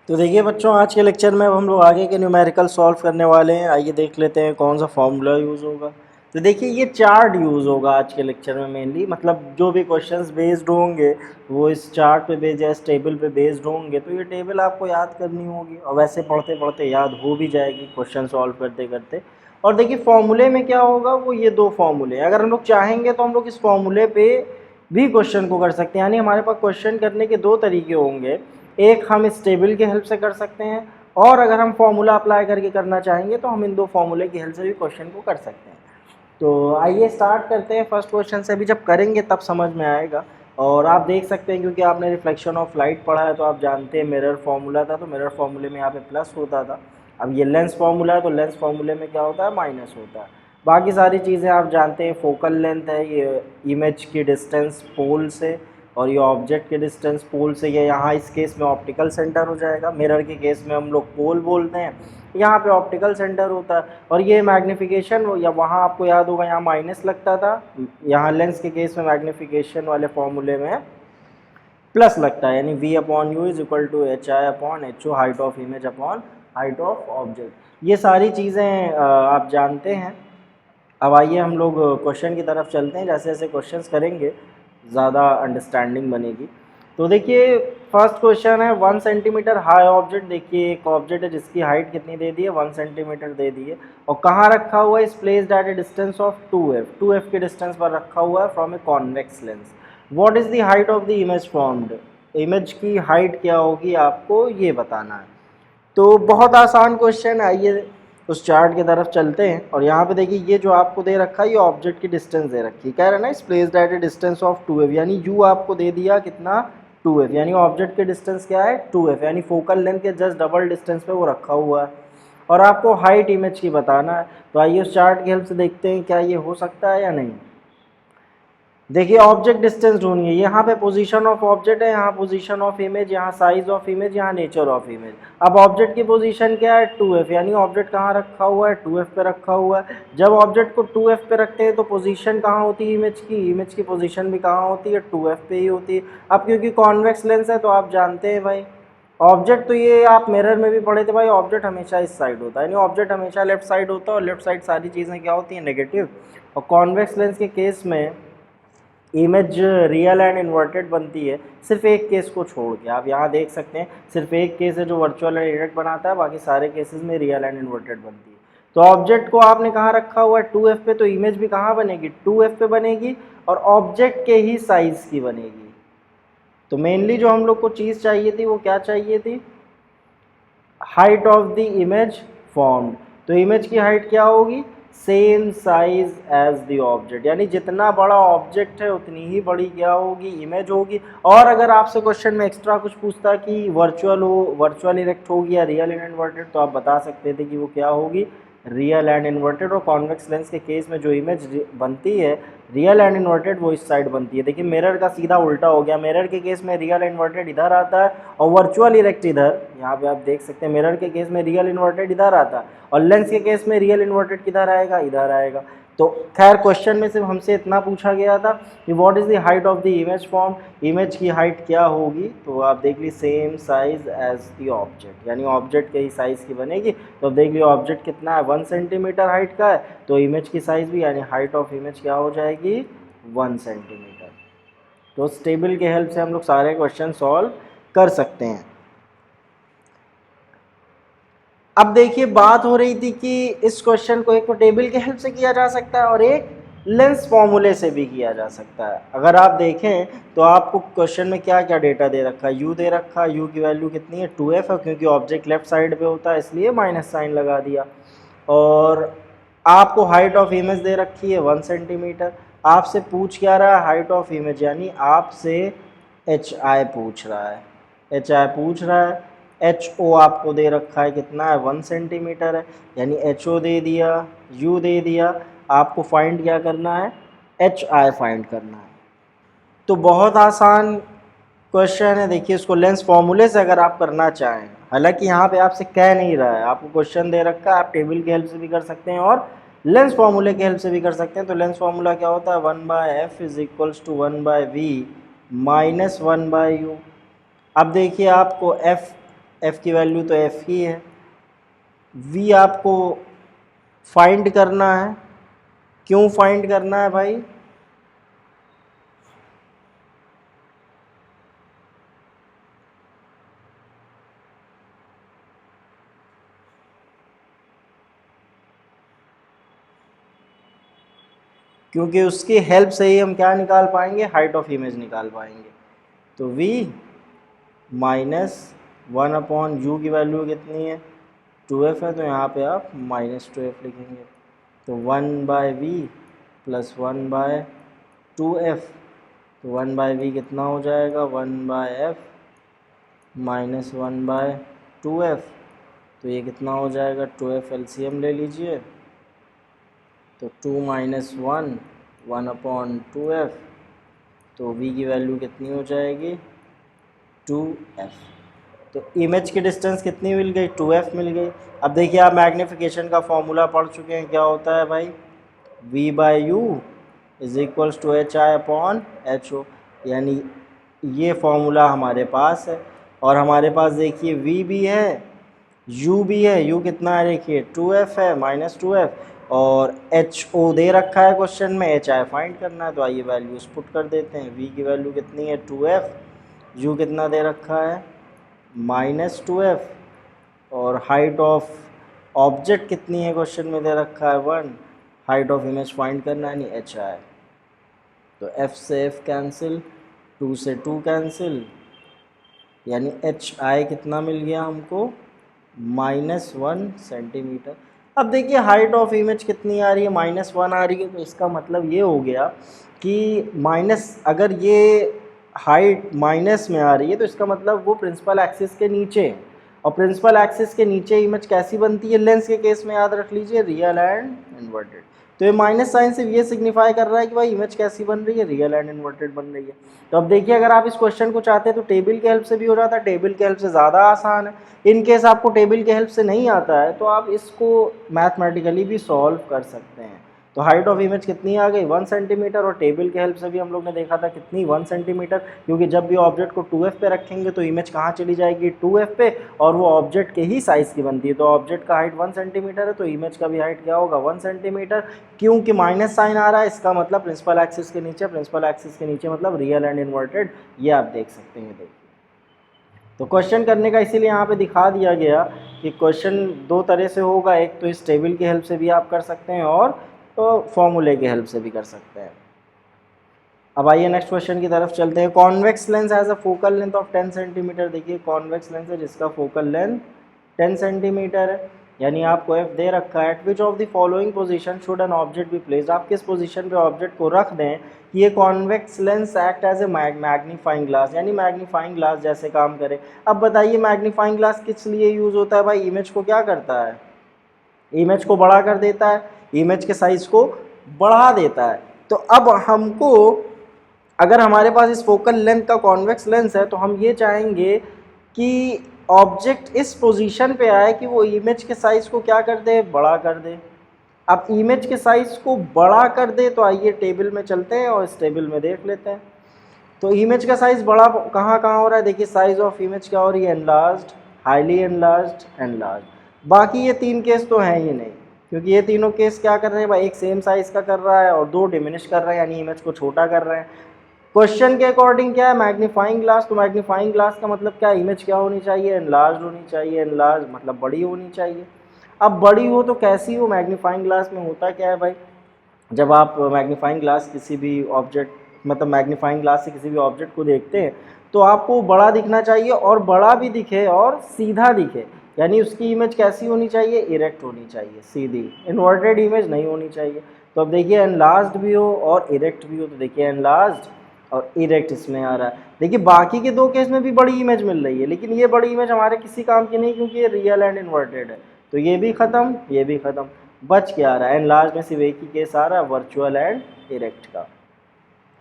तो देखिए बच्चों, आज के लेक्चर में अब हम लोग आगे के न्यूमेरिकल सॉल्व करने वाले हैं। आइए देख लेते हैं कौन सा फॉर्मूला यूज़ होगा। तो देखिए ये चार्ट यूज़ होगा आज के लेक्चर में मेनली, मतलब जो भी क्वेश्चंस बेस्ड होंगे वो इस चार्ट पे बेस्ड या इस टेबल पे बेस्ड होंगे। तो ये टेबल आपको याद करनी होगी और वैसे पढ़ते पढ़ते याद हो भी जाएगी क्वेश्चन सॉल्व करते करते। और देखिए फॉर्मूले में क्या होगा, वो ये दो फॉर्मूले, अगर हम लोग चाहेंगे तो हम लोग इस फॉर्मूले पे भी क्वेश्चन को कर सकते हैं। यानी हमारे पास क्वेश्चन करने के दो तरीके होंगे। एक हम इस टेबल की हेल्प से कर सकते हैं, और अगर हम फॉर्मूला अप्लाई करके करना चाहेंगे तो हम इन दो फॉर्मूले की हेल्प से भी क्वेश्चन को कर सकते हैं। तो आइए स्टार्ट करते हैं फर्स्ट क्वेश्चन से। अभी जब करेंगे तब समझ में आएगा। और आप देख सकते हैं, क्योंकि आपने रिफ्लेक्शन ऑफ लाइट पढ़ा है तो आप जानते हैं मिरर फार्मूला था, तो मिरर फार्मूले में यहाँ पे प्लस होता था। अब ये लेंस फार्मूला है तो लेंस फार्मूले में क्या होता है, माइनस होता है। बाकी सारी चीज़ें आप जानते हैं, फोकल लेंथ है, ये इमेज की डिस्टेंस पोल से, और ये ऑब्जेक्ट के डिस्टेंस पोल से। ये यहाँ इस केस में ऑप्टिकल सेंटर हो जाएगा, मिरर के केस में हम लोग पोल बोलते हैं, यहाँ पे ऑप्टिकल सेंटर होता है। और ये मैग्नीफिकेशन, या वहाँ आपको याद होगा यहाँ माइनस लगता था, यहाँ लेंस के केस में मैग्नीफिकेशन वाले फॉर्मूले में प्लस लगता है, यानी v upon u is equal to h i upon h o, height of image upon height of object. ये सारी चीज़ें आप जानते हैं। अब आइए हम लोग क्वेश्चन की तरफ चलते हैं। जैसे जैसे क्वेश्चंस करेंगे ज़्यादा अंडरस्टैंडिंग बनेगी। तो देखिए फर्स्ट क्वेश्चन है 1 सेंटीमीटर हाई ऑब्जेक्ट। देखिए एक ऑब्जेक्ट है जिसकी हाइट कितनी दे दी है, 1 सेंटीमीटर दे दी है, और कहाँ रखा हुआ है, इस placed at a distance of 2f के डिस्टेंस पर रखा हुआ है from a convex lens. What is the height of the image formed. Image की हाइट क्या होगी आपको ये बताना है। तो बहुत आसान क्वेश्चन है। आइए उस चार्ट की तरफ चलते हैं। और यहाँ पे देखिए ये जो आपको दे रखा है, ये ऑब्जेक्ट की डिस्टेंस दे रखी है, कह रहा है ना इस placed at a distance of 2f, यानी u आपको दे दिया कितना, 2f, यानी ऑब्जेक्ट के डिस्टेंस क्या है, 2f, यानी फोकल लेंथ के जस्ट डबल डिस्टेंस पे वो रखा हुआ है। और आपको हाइट इमेज की बताना है। तो आइए उस चार्ट की हेल्प से देखते हैं क्या ये हो सकता है या नहीं। देखिए ऑब्जेक्ट डिस्टेंस ढूंढिए, यहाँ पे पोजीशन ऑफ ऑब्जेक्ट है, यहाँ पोजीशन ऑफ इमेज, यहाँ साइज ऑफ इमेज, यहाँ नेचर ऑफ इमेज। अब ऑब्जेक्ट की पोजीशन क्या है, 2f, यानी ऑब्जेक्ट कहाँ रखा हुआ है, 2f पे रखा हुआ है। जब ऑब्जेक्ट को 2f पे रखते हैं तो पोजीशन कहाँ होती है इमेज की पोजीशन भी कहाँ होती है, 2f पे ही होती है। अब क्योंकि कॉन्वेक्स लेंस है तो आप जानते हैं भाई, ऑब्जेक्ट तो ये आप मिरर में भी पढ़े थे भाई, ऑब्जेक्ट हमेशा इस साइड होता है, यानी ऑब्जेक्ट हमेशा लेफ्ट साइड होता है, और लेफ्ट साइड सारी चीज़ें क्या होती हैं, नेगेटिव। और कॉन्वेक्स लेंस के केस में इमेज रियल एंड इन्वर्टेड बनती है, सिर्फ एक केस को छोड़ के। आप यहाँ देख सकते हैं सिर्फ एक केस है जो वर्चुअल एंड डायरेक्ट बनाता है, बाकी सारे केसेस में रियल एंड इन्वर्टेड बनती है। तो ऑब्जेक्ट को आपने कहाँ रखा हुआ है, 2f पे, तो इमेज भी कहाँ बनेगी, 2f पे बनेगी, और ऑब्जेक्ट के ही साइज की बनेगी। तो मेनली जो हम लोग को चीज़ चाहिए थी वो क्या चाहिए थी, height of the image formed. तो इमेज की हाइट क्या होगी, same size as the object, यानी जितना बड़ा ऑब्जेक्ट है उतनी ही बड़ी क्या होगी, इमेज होगी। और अगर आपसे क्वेश्चन में एक्स्ट्रा कुछ पूछता कि वर्चुअल हो, वर्चुअल इरेक्ट होगी या रियल एंड इन्वर्टेड, तो आप बता सकते थे कि वो क्या होगी, रियल एंड इन्वर्टेड। और कॉन्वेक्स लेंस के केस में जो इमेज बनती है रियल एंड इन्वर्टेड वो इस साइड बनती है। देखिए मिरर का सीधा उल्टा हो गया, मिरर के केस में रियल इन्वर्टेड इधर आता है और वर्चुअल इरेक्ट इधर। यहाँ पे आप देख सकते हैं मिरर के केस में रियल इन्वर्टेड इधर आता है, और लेंस के केस में रियल इन्वर्टेड किधर आएगा, इधर आएगा। तो खैर क्वेश्चन में सिर्फ हमसे इतना पूछा गया था कि what is the height of the image form, image की हाइट क्या होगी। तो आप देख ली same size as the object, यानी ऑब्जेक्ट के ही साइज़ की बनेगी। तो देख लियो ऑब्जेक्ट कितना है, 1 सेंटीमीटर हाइट का है, तो इमेज की साइज़ भी यानी हाइट ऑफ इमेज क्या हो जाएगी, 1 सेंटीमीटर। तो उस टेबल के हेल्प से हम लोग सारे क्वेश्चन सॉल्व कर सकते हैं। अब देखिए बात हो रही थी कि इस क्वेश्चन को एक तो टेबल के हेल्प से किया जा सकता है और एक लेंस फॉर्मूले से भी किया जा सकता है। अगर आप देखें तो आपको क्वेश्चन में क्या क्या डेटा दे रखा है, u दे रखा है, u की वैल्यू कितनी है, 2f है, क्योंकि ऑब्जेक्ट लेफ्ट साइड पे होता है इसलिए माइनस साइन लगा दिया। और आपको हाइट ऑफ इमेज दे रखी है 1 सेंटीमीटर। आपसे पूछ क्या रहा है, हाइट ऑफ इमेज, यानी आपसे एच आई पूछ रहा है, एच आई पूछ रहा है। एच ओ आपको दे रखा है कितना है, 1 सेंटीमीटर है, यानी एच ओ दे दिया, यू दे दिया। आपको फाइंड क्या करना है, एच आई फाइंड करना है। तो बहुत आसान क्वेश्चन है। देखिए इसको लेंस फॉर्मूले से अगर आप करना चाहें, हालांकि यहाँ पे आपसे कह नहीं रहा है, आपको क्वेश्चन दे रखा है, आप टेबल की हेल्प से भी कर सकते हैं और लेंस फार्मूले की हेल्प से भी कर सकते हैं। तो लेंस फार्मूला क्या होता है, 1/f is equals to 1/v minus 1/u। अब देखिए आपको एफ़ की वैल्यू तो एफ़ ही है। वी आपको फाइंड करना है। क्यों फाइंड करना है भाई? क्योंकि उसकी हेल्प से ही हम क्या निकाल पाएंगे? हाइट ऑफ इमेज निकाल पाएंगे। तो v माइनस 1/u की वैल्यू कितनी है? 2f है, तो यहाँ पे आप -2f लिखेंगे। तो 1/v प्लस 1/2f, तो 1/v कितना हो जाएगा? 1/f माइनस 1/2f, तो ये कितना हो जाएगा? 2f एलसीएम ले लीजिए, तो 2 माइनस 1/2f, तो v की वैल्यू कितनी हो जाएगी? 2f। तो इमेज की डिस्टेंस कितनी मिल गई? 2f मिल गई। अब देखिए, आप मैग्नीफिकेशन का फॉर्मूला पढ़ चुके हैं, क्या होता है भाई? v/u is equals to hi/ho, यानी ये फॉर्मूला हमारे पास है। और हमारे पास देखिए v भी है, u भी है। u कितना है? देखिए 2f है, -2f, और ho दे रखा है क्वेश्चन में, hi फाइंड करना है। तो आइए वैल्यूज पुट कर देते हैं। v की वैल्यू कितनी है? 2f। u कितना दे रखा है? -2f। और हाइट ऑफ ऑब्जेक्ट कितनी है क्वेश्चन में? दे रखा है 1। हाइट ऑफ इमेज फाइंड करना है, यानी hi। तो f से f कैंसिल, 2 से 2 कैंसिल, यानी hi कितना मिल गया हमको? -1 सेंटीमीटर। अब देखिए, हाइट ऑफ इमेज कितनी आ रही है? -1 आ रही है। तो इसका मतलब ये हो गया कि अगर ये हाइट माइनस में आ रही है, तो इसका मतलब वो प्रिंसिपल एक्सिस के नीचे है। और प्रिंसिपल एक्सिस के नीचे इमेज कैसी बनती है? लेंस के केस में याद रख लीजिए, रियल एंड इन्वर्टेड। तो ये माइनस साइन से ये सिग्निफाई कर रहा है कि भाई इमेज कैसी बन रही है? रियल एंड इन्वर्टेड बन रही है। तो अब देखिए, अगर आप इस क्वेश्चन को चाहते हैं तो टेबल के हेल्प से भी हो जाता है। टेबल के हेल्प से ज़्यादा आसान है। इन केस आपको टेबल के हेल्प से नहीं आता है, तो आप इसको मैथमेटिकली भी सॉल्व कर सकते हैं। तो हाइट ऑफ इमेज कितनी आ गई? 1 सेंटीमीटर। और टेबल के हेल्प से भी हम लोग ने देखा था कितनी? 1 सेंटीमीटर। क्योंकि जब भी ऑब्जेक्ट को 2f पे रखेंगे तो इमेज कहाँ चली जाएगी? 2f पे, और वो ऑब्जेक्ट के ही साइज़ की बनती है। तो ऑब्जेक्ट का हाइट 1 सेंटीमीटर है, तो इमेज का भी हाइट क्या होगा? 1 सेंटीमीटर। क्योंकि माइनस साइन आ रहा है, इसका मतलब प्रिंसिपल एक्सिस के नीचे, प्रिंसिपल एक्सिस के नीचे मतलब रियल एंड इन्वर्टेड। ये आप देख सकते हैं। देखिए, तो क्वेश्चन करने का इसीलिए यहाँ पे दिखा दिया गया कि क्वेश्चन दो तरह से होगा। एक तो इस टेबल की हेल्प से भी आप कर सकते हैं, और तो फॉर्मूले की हेल्प से भी कर सकते हैं। अब आइए नेक्स्ट क्वेश्चन की तरफ चलते हैं। Convex lens has a focal length of 10 centimetre. देखिए, कॉन्वेक्स लेंस है जिसका फोकल लेंथ 10 सेंटीमीटर है, यानी आपको f दे रखा है। Eight which of the following position should an object be placed. आप किस पोजीशन पे ऑब्जेक्ट को रख दें कि ये convex lens act as a magnifying glass, यानी मैग्नीफाइंग ग्लास जैसे काम करे। अब बताइए, मैग्नीफाइंग ग्लास किस लिए यूज़ होता है भाई? इमेज को क्या करता है? इमेज को बड़ा कर देता है, इमेज के साइज को बढ़ा देता है। तो अब हमको, अगर हमारे पास इस फोकल लेंथ का कॉन्वेक्स लेंस है, तो हम ये चाहेंगे कि ऑब्जेक्ट इस पोजीशन पे आए कि वो इमेज के साइज को क्या कर दे? बड़ा कर दे। अब इमेज के साइज को बड़ा कर दे, तो आइए टेबल में चलते हैं और इस टेबल में देख लेते हैं। तो इमेज का साइज बड़ा कहाँ कहाँ हो रहा है? देखिए, साइज ऑफ इमेज क्या हो रही है? Enlarged, highly enlarged, enlarged. बाकी ये तीन केस तो हैं ही नहीं, क्योंकि ये तीनों केस क्या कर रहे हैं भाई? एक सेम साइज का कर रहा है और दो डिमिनिश कर रहे हैं, यानी इमेज को छोटा कर रहे हैं। क्वेश्चन के अकॉर्डिंग क्या है? Magnifying glass. तो मैग्नीफाइंग ग्लास का मतलब क्या? इमेज क्या होनी चाहिए? एनलार्ज होनी चाहिए। एनलार्ज मतलब बड़ी होनी चाहिए। अब बड़ी हो तो कैसी हो? मैग्नीफाइंग ग्लास में होता क्या है भाई? जब आप मैग्नीफाइंग ग्लास किसी भी ऑब्जेक्ट, मतलब मैग्नीफाइंग ग्लास से किसी भी ऑब्जेक्ट को देखते हैं, तो आपको बड़ा दिखना चाहिए, और बड़ा भी दिखे और सीधा दिखे। यानी उसकी इमेज कैसी होनी चाहिए? इरेक्ट होनी चाहिए, सीधी। इन्वर्टेड इमेज नहीं होनी चाहिए। तो अब देखिए, एनलार्ज्ड भी हो और इरेक्ट भी हो। तो देखिए, एनलार्ज्ड और इरेक्ट इसमें आ रहा है। देखिए, बाकी के दो केस में भी बड़ी इमेज मिल रही है, लेकिन ये बड़ी इमेज हमारे किसी काम की नहीं, क्योंकि ये रियल एंड इन्वर्टेड है। तो ये भी ख़त्म, ये भी ख़त्म। बच क्या आ रहा है? एनलार्ज में सिर्फ एक ही केस आ रहा है, वर्चुअल एंड इरेक्ट का।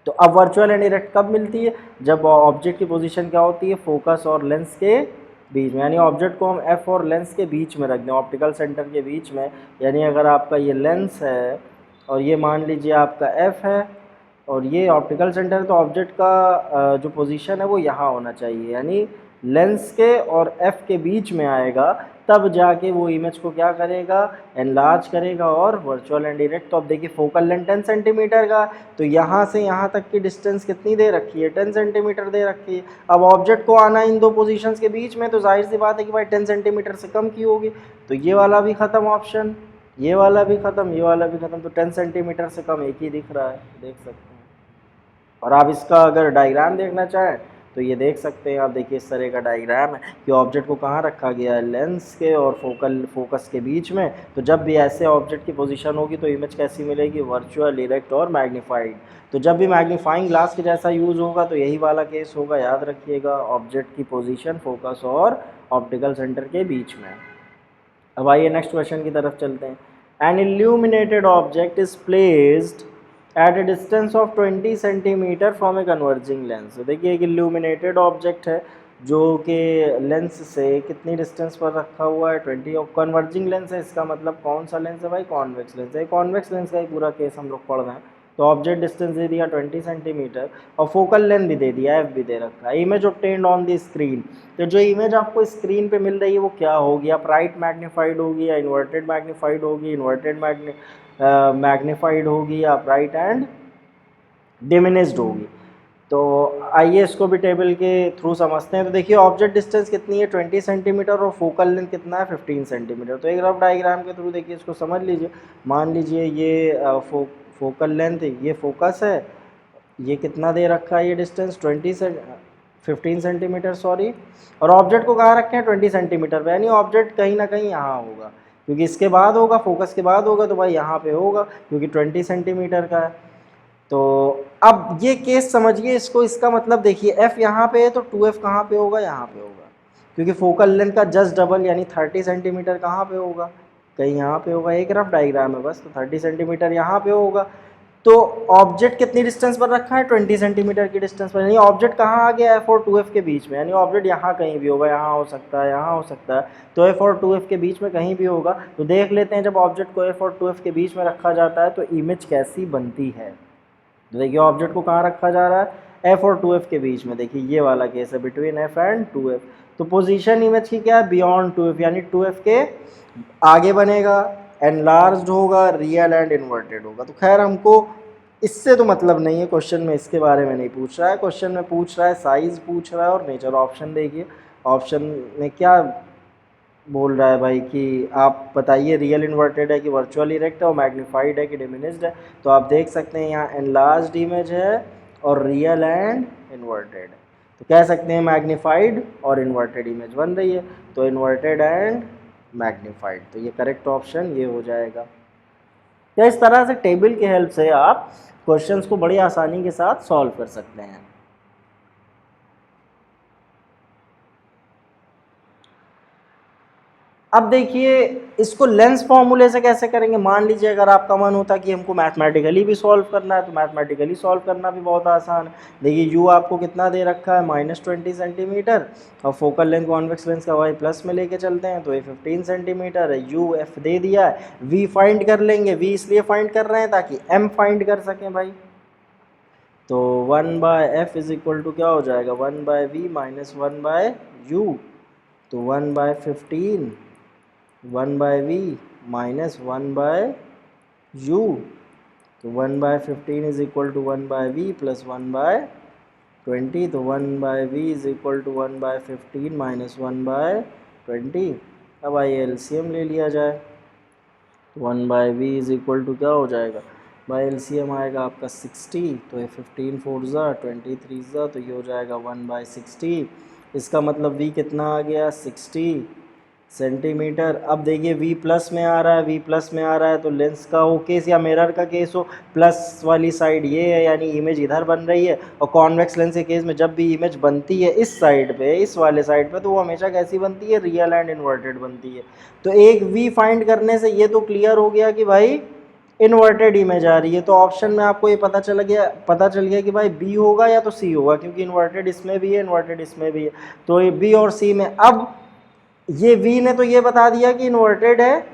तो अब वर्चुअल एंड इरेक्ट कब मिलती है? जब ऑब्जेक्ट की पोजीशन क्या होती है? फोकस और लेंस के बीच में, यानी ऑब्जेक्ट को हम एफ और लेंस के बीच में रख दें, ऑप्टिकल सेंटर के बीच में। यानी अगर आपका ये लेंस है और ये मान लीजिए आपका एफ है और ये ऑप्टिकल सेंटर है, तो ऑब्जेक्ट का जो पोजीशन है वो यहाँ होना चाहिए, यानी लेंस के और एफ के बीच में आएगा, तब जाके वो इमेज को क्या करेगा, एनलार्ज करेगा और वर्चुअल एंड डायरेक्ट। तो अब देखिए फोकल लेंथ 10 सेंटीमीटर का, तो यहाँ से यहाँ तक की डिस्टेंस कितनी दे रखी है, 10 सेंटीमीटर दे रखी है। अब ऑब्जेक्ट को आना इन दो पोजीशंस के बीच में, तो जाहिर सी बात है कि भाई 10 सेंटीमीटर से कम की होगी। तो ये वाला भी ख़त्म ऑप्शन, ये वाला भी ख़त्म, ये वाला भी ख़त्म। तो 10 सेंटीमीटर से कम एक ही दिख रहा है, देख सकते हैं। और आप इसका अगर डायग्राम देखना चाहें तो ये देख सकते हैं आप, देखिए इस तरह का डायग्राम है कि ऑब्जेक्ट को कहाँ रखा गया है, लेंस के और फोकस के बीच में। तो जब भी ऐसे ऑब्जेक्ट की पोजीशन होगी तो इमेज कैसी मिलेगी, वर्चुअल, डायरेक्ट और मैग्नीफाइड। तो जब भी मैग्नीफाइंग ग्लास के जैसा यूज़ होगा तो यही वाला केस होगा, याद रखिएगा, ऑब्जेक्ट की पोजीशन फोकस और ऑप्टिकल सेंटर के बीच में। अब आइए नेक्स्ट क्वेश्चन की तरफ चलते हैं। An illuminated object is placed at a distance of 20 centimetre from a converging lens. देखिए एक इल्यूमिनेटेड ऑब्जेक्ट है जो कि लेंस से कितनी डिस्टेंस पर रखा हुआ है, 20। और कन्वर्जिंग लेंस है, इसका मतलब कौन सा लेंस है भाई, कॉन्वेक्स लेंस है। कॉन्वेक्स लेंस का ही पूरा केस हम लोग पढ़ रहे हैं। तो ऑब्जेक्ट डिस्टेंस दे दिया 20 सेंटीमीटर और फोकल लेंथ भी दे दिया, एफ भी दे रखा है। Image obtained on the screen, तो जो इमेज आपको स्क्रीन पे मिल रही है वो क्या होगी, आप राइट मैग्नीफाइड होगी या इन्वर्टेड मैग्नीफाइड होगी, इन्वर्टेड मैग्नीफाइड होगी या राइट एंड डिमिनिश्ड होगी। तो आइए इसको भी टेबल के थ्रू समझते हैं। तो देखिए ऑब्जेक्ट डिस्टेंस कितनी है, 20 सेंटीमीटर और फोकल लेंथ कितना है, 15 सेंटीमीटर। तो एक रफ डायग्राम के थ्रू देखिए इसको समझ लीजिए। मान लीजिए ये फोकल लेंथ, ये फोकस है, ये कितना दे रखा है, ये डिस्टेंस 15 सेंटीमीटर सॉरी। और ऑब्जेक्ट को कहाँ रखे हैं, 20 सेंटीमीटर पे, यानी ऑब्जेक्ट कहीं ना कहीं यहाँ होगा, क्योंकि इसके बाद होगा, फोकस के बाद होगा, तो भाई यहाँ पे होगा क्योंकि 20 सेंटीमीटर का है। तो अब ये केस समझिए इसको, इसका मतलब देखिए f यहाँ पे है तो 2f कहाँ पे होगा, यहाँ पे होगा, क्योंकि फोकल लेंथ का जस्ट डबल यानी 30 सेंटीमीटर कहाँ पे होगा, कहीं यहाँ पे होगा। एक रफ डायग्राम है बस, तो 30 सेंटीमीटर यहाँ पे होगा। तो ऑब्जेक्ट कितनी डिस्टेंस पर रखा है, 20 सेंटीमीटर की डिस्टेंस पर, यानी ऑब्जेक्ट कहाँ आ गया, f और 2f के बीच में, यानी ऑब्जेक्ट यहाँ कहीं भी होगा, यहाँ हो सकता है, यहाँ हो सकता है। तो f और 2f के बीच में कहीं भी होगा। तो देख लेते हैं जब ऑब्जेक्ट को f और 2f के बीच में रखा जाता है तो इमेज कैसी बनती है। तो देखिए ऑब्जेक्ट को कहाँ रखा जा रहा है, f और 2f के बीच में। देखिए ये वाला केस है, बिटवीन f एंड 2f। तो पोजीशन इमेज की क्या है, बियॉन्ड 2f, यानी 2f के आगे बनेगा, एनलार्ज्ड होगा, रियल एंड इन्वर्टेड होगा। तो खैर हमको इससे तो मतलब नहीं है, क्वेश्चन में इसके बारे में नहीं पूछ रहा है। क्वेश्चन में पूछ रहा है साइज पूछ रहा है और नेचर। ऑप्शन देखिए, ऑप्शन में क्या बोल रहा है भाई कि आप बताइए रियल इन्वर्टेड है कि वर्चुअल इरेक्ट है, और मैग्नीफाइड है कि डिमिनिश्ड है। तो आप देख सकते हैं यहाँ एनलार्ज्ड इमेज है और रियल एंड इन्वर्टेड है। तो कह सकते हैं मैग्नीफाइड और इन्वर्टेड इमेज बन रही है, तो इन्वर्टेड एंड मैग्नीफाइड। तो ये करेक्ट ऑप्शन ये हो जाएगा। या इस तरह से टेबल की हेल्प से आप क्वेश्चंस को बड़ी आसानी के साथ सॉल्व कर सकते हैं। अब देखिए इसको लेंस फॉर्मूले से कैसे करेंगे। मान लीजिए अगर आपका मन होता कि हमको मैथमेटिकली भी सॉल्व करना है, तो मैथमेटिकली सॉल्व करना भी बहुत आसान है। देखिए यू आपको कितना दे रखा है, -20 सेंटीमीटर, और फोकल लेंथ कॉन्वेक्स लेंस का वाई प्लस में लेके चलते हैं तो ये 15 सेंटीमीटर है। यू एफ दे दिया है, वी फाइंड कर लेंगे। वी इसलिए फाइंड कर रहे हैं ताकि एम फाइंड कर सकें भाई। तो 1/f इज इक्वल टू क्या हो जाएगा, 1/v माइनस 1/u। तो 1/15 1/v माइनस 1/u। तो 1/15 is equal to 1/v plus 1/20। तो 1/v is equal to 1/15 minus 1/20। अब आइए एलसीएम ले लिया जाए। 1/v इज इक्वल टू क्या हो जाएगा, बाई एलसीएम आएगा आपका 60। तो ये 15 4 ज़ा 23 ज़ा, तो ये हो जाएगा 1/60। इसका मतलब v कितना आ गया, 60 सेंटीमीटर। अब देखिए v प्लस में आ रहा है, v प्लस में आ रहा है, तो लेंस का हो केस या मिरर का केस हो, प्लस वाली साइड ये है यानी इमेज इधर बन रही है। और कॉन्वेक्स लेंस के केस में जब भी इमेज बनती है इस साइड पे, इस वाले साइड पे, तो वो हमेशा कैसी बनती है, रियल एंड इन्वर्टेड बनती है। तो एक v फाइंड करने से ये तो क्लियर हो गया कि भाई इन्वर्टेड इमेज आ रही है। तो ऑप्शन में आपको ये पता चल गया कि भाई बी होगा या तो सी होगा, क्योंकि इन्वर्टेड इसमें भी है, इन्वर्टेड इसमें भी है। तो ये बी और सी में, अब ये v ने तो ये बता दिया कि इन्वर्टेड है।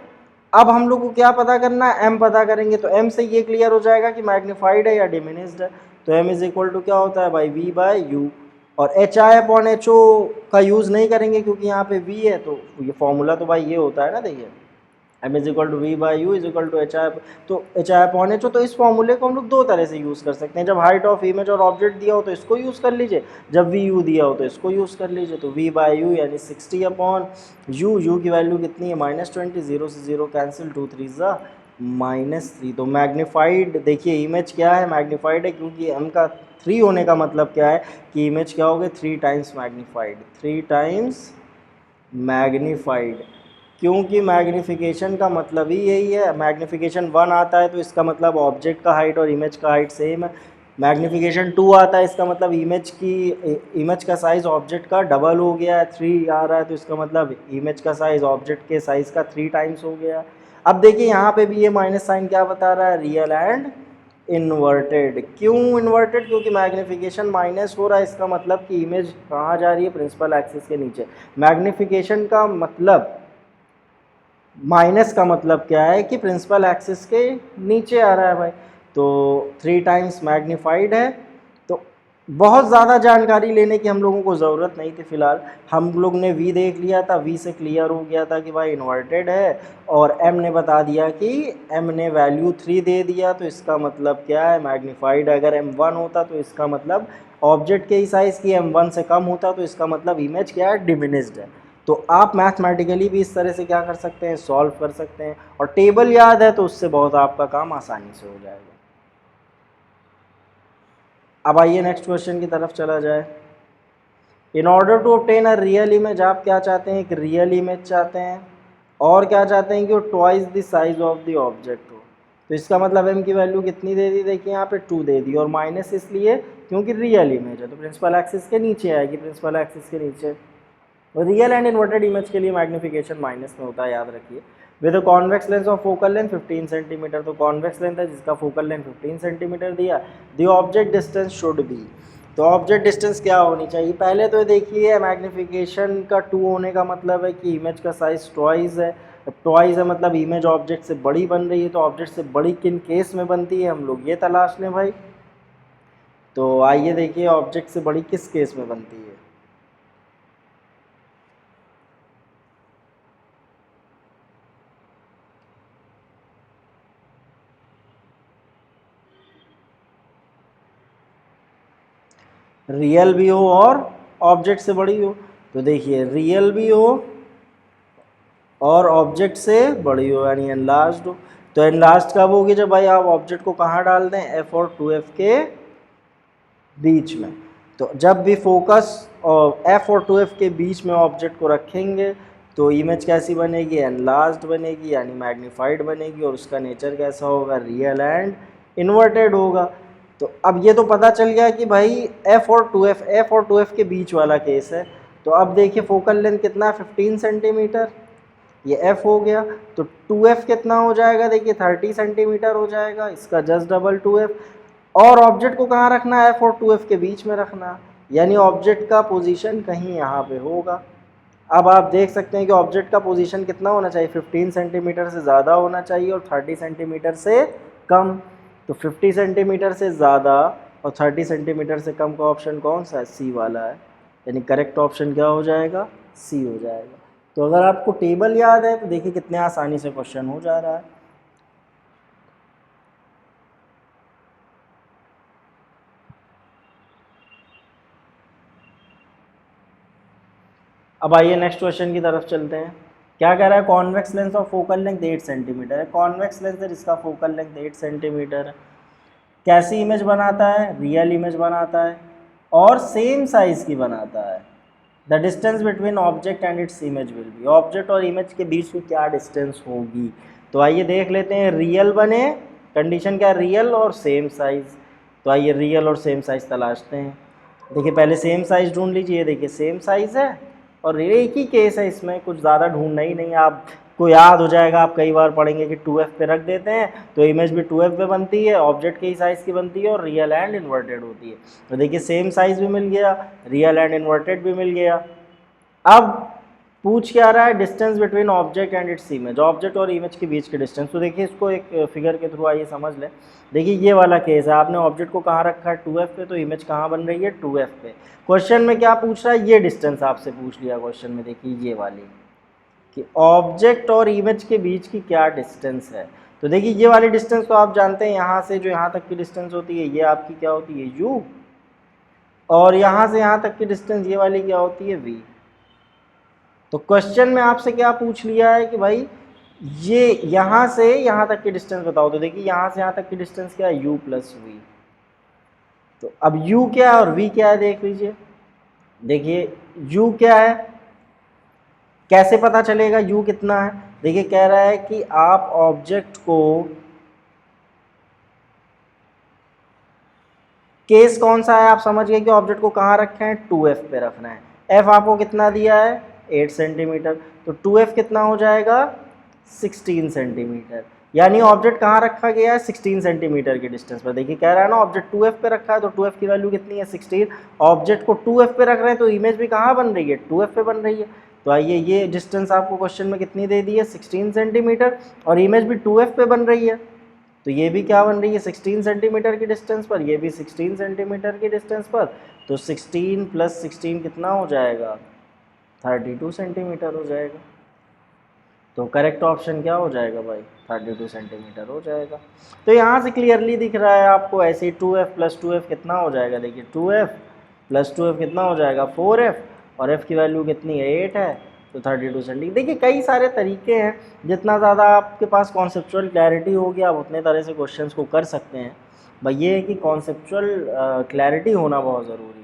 अब हम लोग को क्या पता करना है, m पता करेंगे। तो m से ये क्लियर हो जाएगा कि मैग्नीफाइड है या डिमिनिश्ड है। तो m इज इक्वल टू क्या होता है भाई, v/u। और h i upon h o का यूज़ नहीं करेंगे क्योंकि यहाँ पे वी है, तो ये फॉर्मूला तो भाई ये होता है ना, देखिए m is equal to v by u is equal to h i, तो h i upon h o. तो इस फॉर्मूले को हम लोग दो तरह से यूज़ कर सकते हैं, जब हाइट ऑफ इमेज और ऑब्जेक्ट दिया हो तो इसको यूज़ कर लीजिए, जब वी यू दिया हो तो इसको यूज़ कर लीजिए। तो वी बाई यू यानी 60 अपॉन यू, यू की वैल्यू कितनी है -20, 0 से 0 कैंसिल, 2 3 ज़ा -3। तो मैग्नीफाइड देखिए इमेज क्या है, मैग्नीफाइड है, क्योंकि एम का 3 होने का मतलब क्या है कि इमेज क्या हो गई 3 टाइम्स मैग्नीफाइड, 3 टाइम्स मैग्नीफाइड, क्योंकि मैग्नीफिकेशन का मतलब ही यही है। मैग्नीफिकेशन 1 आता है तो इसका मतलब ऑब्जेक्ट का हाइट और इमेज का हाइट सेम है। मैग्नीफिकेशन 2 आता है इसका मतलब इमेज का साइज़ ऑब्जेक्ट का डबल हो गया है। 3 आ रहा है तो इसका मतलब इमेज का साइज़ ऑब्जेक्ट के साइज़ का 3 टाइम्स हो गया। अब देखिए यहाँ पे भी ये माइनस साइन क्या बता रहा है, रियल एंड इन्वर्टेड। क्यों इन्वर्टेड? क्योंकि मैग्नीफिकेशन माइनस हो रहा है, इसका मतलब कि इमेज कहाँ जा रही है, प्रिंसिपल एक्सिस के नीचे। मैग्नीफिकेशन का मतलब, माइनस का मतलब क्या है कि प्रिंसिपल एक्सिस के नीचे आ रहा है भाई, तो 3 टाइम्स मैग्नीफाइड है। तो बहुत ज़्यादा जानकारी लेने की हम लोगों को ज़रूरत नहीं थी, फिलहाल हम लोग ने v देख लिया था, v से क्लियर हो गया था कि भाई इन्वर्टेड है, और m ने बता दिया कि m ने वैल्यू 3 दे दिया, तो इसका मतलब क्या है, मैग्नीफाइड। अगर m 1 होता तो इसका मतलब ऑब्जेक्ट के ही साइज़ की, m 1 से कम होता तो इसका मतलब इमेज क्या है, डिमिनिस्ड है। तो आप मैथमेटिकली भी इस तरह से क्या कर सकते हैं, सॉल्व कर सकते हैं, और टेबल याद है तो उससे बहुत आपका काम आसानी से हो जाएगा। अब आइए नेक्स्ट क्वेश्चन की तरफ चला जाए। In order to obtain a real image, आप क्या चाहते हैं, एक रियल इमेज चाहते हैं, और क्या चाहते हैं कि वो twice the size of the object हो। तो इसका मतलब m की वैल्यू कितनी दे दी, देखिए यहाँ पे 2 दे दी, और माइनस इसलिए क्योंकि रियल इमेज है, तो प्रिंसिपल एक्सिस के नीचे आएगी, प्रिंसिपल एक्सिस के नीचे। रियल एंड इन्वर्टेड इमेज के लिए मैग्नीफिकेशन माइनस में होता है, याद रखिए। With a convex lens of focal length 15 centimetre, तो कॉन्वेक्स लेंथ है जिसका फोकल लेंथ 15 सेंटीमीटर दिया। The object distance should be, तो ऑब्जेक्ट डिस्टेंस क्या होनी चाहिए, पहले तो देखिए मैग्नीफिकेशन का 2 होने का मतलब है कि इमेज का साइज ट्वाइस है। ट्वाइस है मतलब इमेज ऑब्जेक्ट से बड़ी बन रही है, तो ऑब्जेक्ट से बड़ी किन केस में बनती है, हम लोग ये तलाश लें भाई। तो आइए देखिए ऑब्जेक्ट से बड़ी किस केस में बनती है। रियल भी हो और ऑब्जेक्ट से बड़ी हो, तो देखिए रियल भी हो और ऑब्जेक्ट से बड़ी हो यानी एनलार्ज्ड हो। तो एनलार्ज्ड कब होगी, जब भाई आप ऑब्जेक्ट को कहाँ डाल दें, f और 2f के बीच में। तो जब भी फोकस और f और 2f के बीच में ऑब्जेक्ट को रखेंगे तो इमेज कैसी बनेगी, एनलार्ज्ड बनेगी यानी मैग्नीफाइड बनेगी, और उसका नेचर कैसा होगा, रियल एंड इन्वर्टेड होगा। तो अब ये तो पता चल गया कि भाई f और 2f के बीच वाला केस है। तो अब देखिए फोकल लेंथ कितना है, 15 सेंटीमीटर, ये f हो गया। तो 2f कितना हो जाएगा, देखिए 30 सेंटीमीटर हो जाएगा, इसका जस्ट डबल 2f। और ऑब्जेक्ट को कहाँ रखना है, f और 2f के बीच में रखना, यानी ऑब्जेक्ट का पोजीशन कहीं यहाँ पे होगा। अब आप देख सकते हैं कि ऑब्जेक्ट का पोजीशन कितना होना चाहिए, 15 सेंटीमीटर से ज़्यादा होना चाहिए और 30 सेंटीमीटर से कम। तो 50 सेंटीमीटर से ज़्यादा और 30 सेंटीमीटर से कम का ऑप्शन कौन सा है, सी वाला है, यानी करेक्ट ऑप्शन क्या हो जाएगा, सी हो जाएगा। तो अगर आपको टेबल याद है तो देखिए कितने आसानी से क्वेश्चन हो जा रहा है। अब आइए नेक्स्ट क्वेश्चन की तरफ चलते हैं। क्या कह रहा है, convex lens of focal length 8 centimetre है। कॉन्वेक्स लेंस है जिसका फोकल लेंथ 8 सेंटीमीटर है। कैसी इमेज बनाता है, रियल इमेज बनाता है और सेम साइज की बनाता है। The distance between object and its image will be, object और इमेज के बीच की क्या डिस्टेंस होगी। तो आइए देख लेते हैं, रियल बने, कंडीशन क्या, रियल और सेम साइज। तो आइए रियल और सेम साइज तलाशते हैं। देखिए पहले सेम साइज ढूंढ लीजिए, देखिए सेम साइज है और एक ही केस है, इसमें कुछ ज़्यादा ढूंढना ही नहीं, आपको याद हो जाएगा, आप कई बार पढ़ेंगे कि 2f पे रख देते हैं तो इमेज भी 2f पे बनती है, ऑब्जेक्ट के ही साइज़ की बनती है और रियल एंड इन्वर्टेड होती है। तो देखिए सेम साइज़ भी मिल गया, रियल एंड इन्वर्टेड भी मिल गया। अब पूछ क्या रहा है, distance between object and its image, object और इमेज के बीच के डिस्टेंस। तो देखिए इसको एक फिगर के थ्रू आइए समझ लें। देखिए ये वाला केस है, आपने ऑब्जेक्ट को कहाँ रखा है 2f पे, तो इमेज कहाँ बन रही है 2f पे। क्वेश्चन में क्या पूछ रहा है, ये डिस्टेंस आपसे पूछ लिया क्वेश्चन में, देखिए ये वाली कि ऑब्जेक्ट और इमेज के बीच की क्या डिस्टेंस है। तो देखिए ये वाली डिस्टेंस तो आप जानते हैं, यहाँ से जो यहाँ तक की डिस्टेंस होती है ये आपकी क्या होती है u, और यहाँ से यहाँ तक की डिस्टेंस ये वाली क्या होती है v। तो क्वेश्चन में आपसे क्या पूछ लिया है कि भाई ये यहाँ से यहाँ तक की डिस्टेंस बताओ। तो देखिए यहाँ से यहाँ तक की डिस्टेंस क्या है u प्लस वी। तो अब u क्या है और v क्या है देख लीजिए। देखिए u क्या है, कैसे पता चलेगा u कितना है। देखिए कह रहा है कि आप ऑब्जेक्ट को, केस कौन सा है आप समझ गए कि ऑब्जेक्ट को कहाँ रखे हैं 2f पे रखना है। f आपको कितना दिया है 8 सेंटीमीटर, तो 2f कितना हो जाएगा 16 सेंटीमीटर। यानी ऑब्जेक्ट कहाँ रखा गया है 16 सेंटीमीटर के डिस्टेंस पर। देखिए कह रहा है ना ऑब्जेक्ट 2f पे रखा है, तो 2f की वैल्यू कितनी है 16। ऑब्जेक्ट को 2f पे रख रहे हैं तो इमेज भी कहाँ बन रही है 2f पे बन रही है। तो आइए ये डिस्टेंस आपको क्वेश्चन में कितनी दे दी है 16 सेंटीमीटर, और इमेज भी 2f पे बन रही है। तो ये भी क्या बन रही है 16 सेंटीमीटर की डिस्टेंस पर, ये भी 16 सेंटीमीटर की डिस्टेंस पर। तो 16 प्लस 16 कितना हो जाएगा 32 सेंटीमीटर हो जाएगा। तो करेक्ट ऑप्शन क्या हो जाएगा भाई 32 सेंटीमीटर हो जाएगा। तो यहाँ से क्लियरली दिख रहा है आपको, ऐसे ही 2f प्लस 2f कितना हो जाएगा। देखिए 2f प्लस 2f कितना हो जाएगा 4f, और f की वैल्यू कितनी है 8 है, तो 32 सेंटीमीटर। देखिए कई सारे तरीके हैं, जितना ज़्यादा आपके पास कॉन्सेप्चुअल क्लैरिटी होगी आप उतने तरह से क्वेश्चंस को कर सकते हैं। भाई ये है कि कॉन्सेप्चुअल क्लैरिटी होना बहुत ज़रूरी है।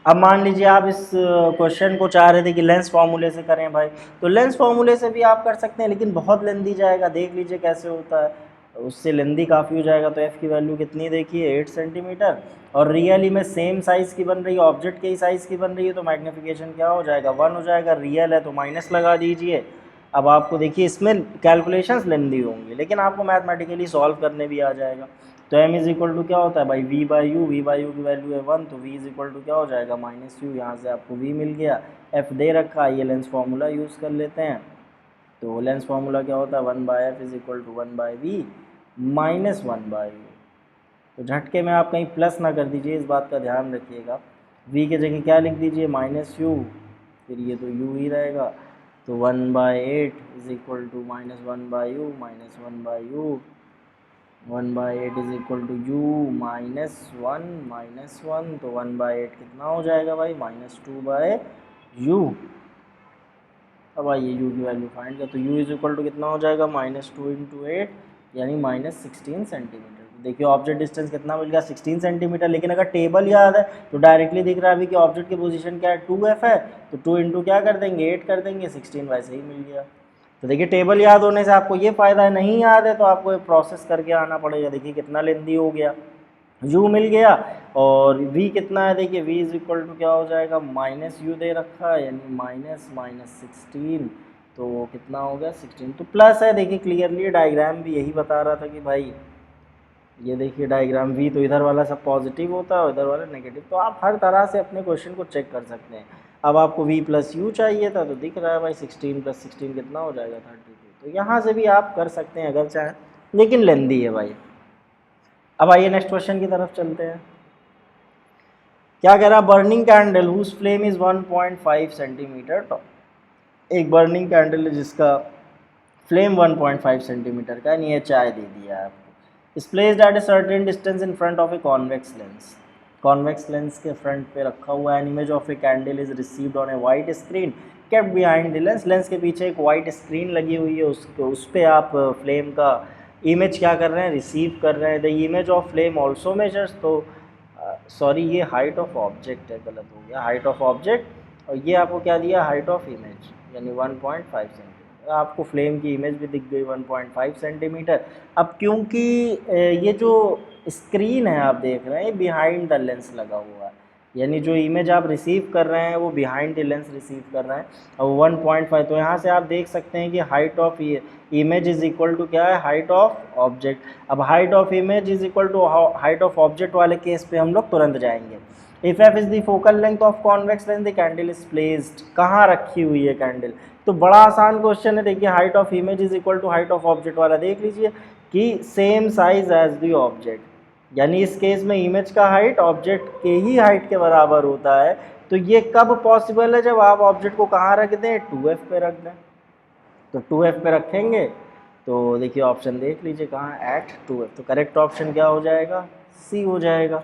अब मान लीजिए आप इस क्वेश्चन को चाह रहे थे कि लेंस फार्मूले से करें भाई, तो लेंस फार्मूले से भी आप कर सकते हैं, लेकिन बहुत लेंदी जाएगा। देख लीजिए कैसे होता है, उससे लेंदी काफ़ी हो जाएगा। तो एफ़ की वैल्यू कितनी देखिए 8 सेंटीमीटर, और रियली में सेम साइज़ की बन रही है, ऑब्जेक्ट के ही साइज़ की बन रही है, तो मैग्नीफिकेशन क्या हो जाएगा 1 हो जाएगा। रियल है तो माइनस लगा दीजिए। अब आपको देखिए इसमें कैलकुलेशंस लेंदी होंगी, लेकिन आपको मैथमेटिकली सॉल्व करने भी आ जाएगा। तो m इज़ इक्वल टू क्या होता है भाई v बाई यू की वैल्यू है 1, तो v इज़ इक्वल टू क्या हो जाएगा माइनस यू। यहाँ से आपको v मिल गया, f दे रखा है, ये लेंस फार्मूला यूज़ कर लेते हैं। तो लेंस फार्मूला क्या होता है 1 by f is equal to 1 by v minus 1 by u. तो झटके में आप कहीं प्लस ना कर दीजिए, इस बात का ध्यान रखिएगा। v के जगह क्या लिख दीजिए माइनस यू, फिर ये तो u ही रहेगा। तो 1 by 8 is equal to minus 1 by u minus 1 by u, 1 by 8 is equal to u minus 1, तो 1 बाई 8 कितना हो जाएगा भाई माइनस 2 बाई यू। अब आइए u की वैल्यू फाइंड कर, तो u इज़ इक्वल टू कितना हो जाएगा माइनस 2 इंटू 8 यानी माइनस 16 सेंटीमीटर। देखिए ऑब्जेक्ट डिस्टेंस कितना मिल गया 16 सेंटीमीटर, लेकिन अगर टेबल याद है तो डायरेक्टली दिख रहा है अभी कि ऑब्जेक्ट की पोजीशन क्या है 2f है, तो 2 इंटू क्या कर देंगे 8 कर देंगे, 16 वैसे ही मिल गया। तो देखिए टेबल याद होने से आपको ये फ़ायदा है, नहीं याद है तो आपको प्रोसेस करके आना पड़ेगा। देखिए कितना लेंदी हो गया, u मिल गया, और v कितना है देखिए v इज़ इक्वल टू क्या हो जाएगा माइनस यू दे रखा है, यानी माइनस माइनस 16, तो कितना हो गया 16। तो प्लस है, देखिए क्लियरली डायग्राम भी यही बता रहा था कि भाई ये देखिए डायग्राम v तो इधर वाला सब पॉजिटिव होता है और इधर वाला नेगेटिव। तो आप हर तरह से अपने क्वेश्चन को चेक कर सकते हैं। अब आपको v प्लस यू चाहिए था, तो दिख रहा है भाई 16 प्लस 16 कितना हो जाएगा 32। तो यहाँ से भी आप कर सकते हैं अगर चाहें, लेकिन लेंदी है भाई। अब आइए नेक्स्ट क्वेश्चन की तरफ चलते हैं। क्या कह रहा, burning candle whose flame is 1.5 centimetre top. एक बर्निंग कैंडल है जिसका फ्लेम 1.5 सेंटीमीटर का, यानी ये चाय दे दिया है आपको। इस placed at a certain distance in front of a convex lens. Convex lens के फ्रंट पे रखा हुआ है। An image of a candle is received on A white screen kept behind the lens. Lens के पीछे एक वाइट स्क्रीन लगी हुई है, उस पर आप फ्लेम का इमेज क्या कर रहे हैं रिसीव कर रहे हैं। The image of flame also measures, तो सॉरी ये हाइट ऑफ ऑब्जेक्ट है, गलत हो गया, हाइट ऑफ ऑब्जेक्ट, और ये आपको क्या दिया हाइट ऑफ इमेज यानी 1.5 सेंटीमीटर। आपको फ्लेम की इमेज भी दिख गई 1.5 सेंटीमीटर। अब क्योंकि ये जो स्क्रीन है आप देख रहे हैं बिहाइंड द लेंस लगा हुआ है, यानी जो इमेज आप रिसीव कर रहे हैं वो बिहाइंड द लेंस रिसीव कर रहे हैं, और 1.5। तो यहाँ से आप देख सकते हैं कि height of image is equal to क्या है, हाइट ऑफ ऑब्जेक्ट। अब height of image is equal to height of object वाले केस पे हम लोग तुरंत जाएंगे। If f is the focal length of convex lens the candle is placed, कहाँ रखी हुई है कैंडल। तो बड़ा आसान क्वेश्चन है, देखिए height of image is equal to height of object वाला देख लीजिए कि same size as the object, यानी इस केस में इमेज का हाइट ऑब्जेक्ट के ही हाइट के बराबर होता है। तो ये कब पॉसिबल है, जब आप ऑब्जेक्ट को कहाँ रख दें, 2f पे रख दें। तो 2f पे रखेंगे तो देखिए ऑप्शन देख लीजिए कहाँ, एट 2f। तो करेक्ट ऑप्शन क्या हो जाएगा, सी हो जाएगा।